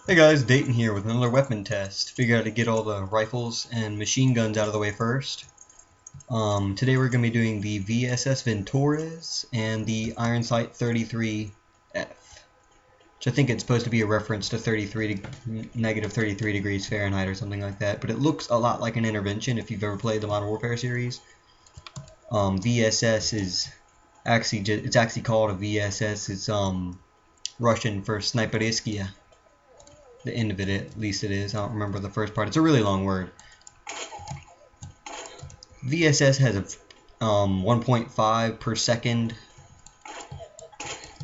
Hey guys, Dayton here with another weapon test. Figure out how to get all the rifles and machine guns out of the way first. Today we're going to be doing the VSS Vintorez and the Ironsight-33F, which I think it's supposed to be a reference to negative 33 degrees Fahrenheit or something like that, but it looks a lot like an intervention if you've ever played the Modern Warfare series. VSS is actually called a VSS. It's Russian for Sniperiskaya. The end of it, at least it is. I don't remember the first part. It's a really long word. VSS has a 1.5 per second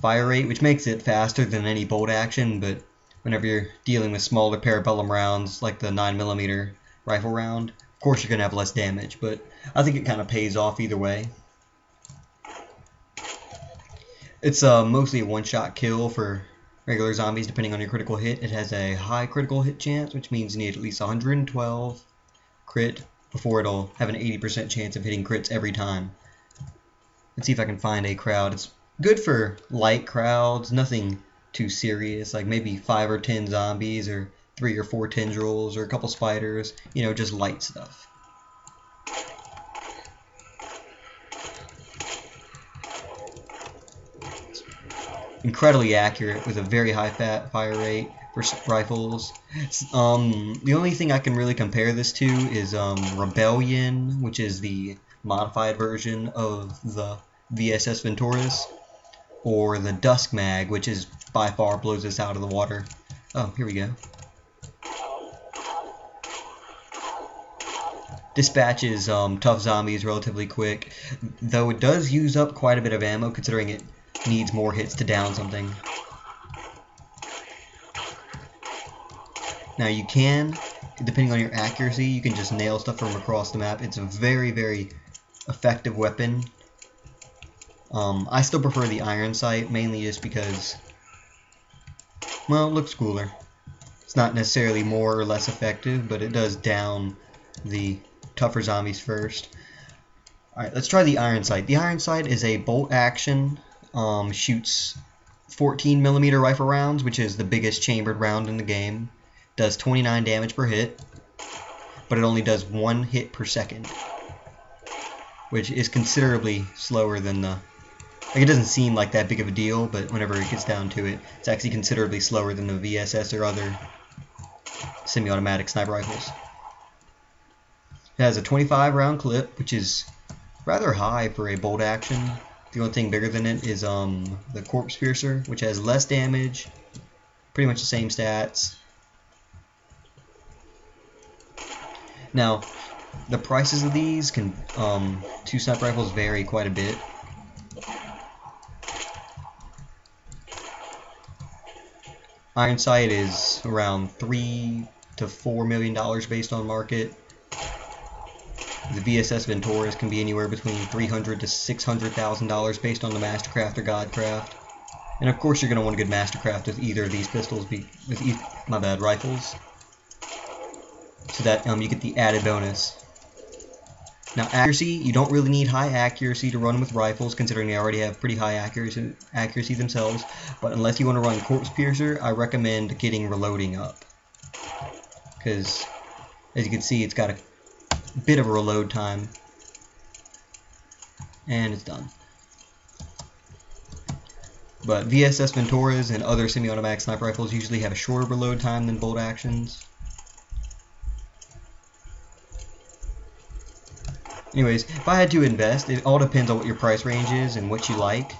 fire rate, which makes it faster than any bolt action, but whenever you're dealing with smaller parabellum rounds like the 9mm rifle round, of course you're going to have less damage, but I think it kind of pays off either way. It's mostly a one-shot kill for regular zombies, depending on your critical hit. It has a high critical hit chance, which means you need at least 112 crit before it'll have an 80% chance of hitting crits every time. Let's see if I can find a crowd. It's good for light crowds, nothing too serious, like maybe 5 or 10 zombies, or 3 or 4 tendrils, or a couple spiders, you know, just light stuff. Incredibly accurate with a very high fire rate for rifles. The only thing I can really compare this to is Rebellion, which is the modified version of the VSS Vintorez, or the Dusk Mag, which is by far blows this out of the water. Oh, here we go. Dispatches tough zombies relatively quick, though it does use up quite a bit of ammo considering it needs more hits to down something. Now you can, depending on your accuracy, you can just nail stuff from across the map. It's a very, very effective weapon. I still prefer the Ironsight, mainly just because, well, it looks cooler. It's not necessarily more or less effective, but it does down the tougher zombies first. Alright, let's try the Ironsight. The Ironsight is a bolt action. Shoots 14mm rifle rounds, which is the biggest chambered round in the game. Does 29 damage per hit, but it only does 1 hit per second, which is considerably slower than the... Like, it doesn't seem like that big of a deal, but whenever it gets down to it, it's actually considerably slower than the VSS or other semi-automatic sniper rifles. It has a 25 round clip, which is rather high for a bolt action. The only thing bigger than it is the Corpse Piercer, which has less damage, pretty much the same stats. Now, the prices of these two sniper rifles vary quite a bit. Ironsight is around $3 to $4 million based on market. The VSS Vintorez can be anywhere between $300,000 to $600,000 based on the Mastercraft or Godcraft. And of course you're going to want a good Mastercraft with either of these pistols, rifles, so that you get the added bonus. Now accuracy, you don't really need high accuracy to run with rifles, considering they already have pretty high accuracy themselves, but unless you want to run Corpse Piercer, I recommend getting reloading up. Because, as you can see, it's got a bit of a reload time, and it's done. But VSS Vintorez and other semi-automatic sniper rifles usually have a shorter reload time than bolt actions. Anyways, if I had to invest, it all depends on what your price range is and what you like.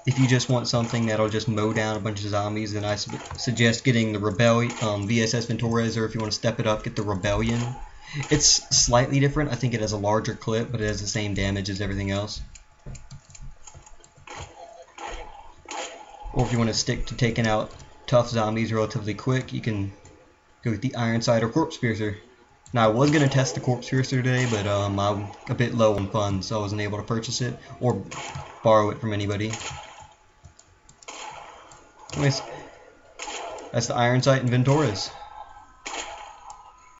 If you just want something that'll just mow down a bunch of zombies, then I suggest getting the VSS Vintorez, or if you want to step it up, get the Rebellion. It's slightly different. I think it has a larger clip, but it has the same damage as everything else. Or if you want to stick to taking out tough zombies relatively quick, you can go with the Ironsight or Corpse Piercer. Now, I was going to test the Corpse Piercer today, but I'm a bit low on funds, so I wasn't able to purchase it or borrow it from anybody. Anyways, that's the Ironsight and Vintorez.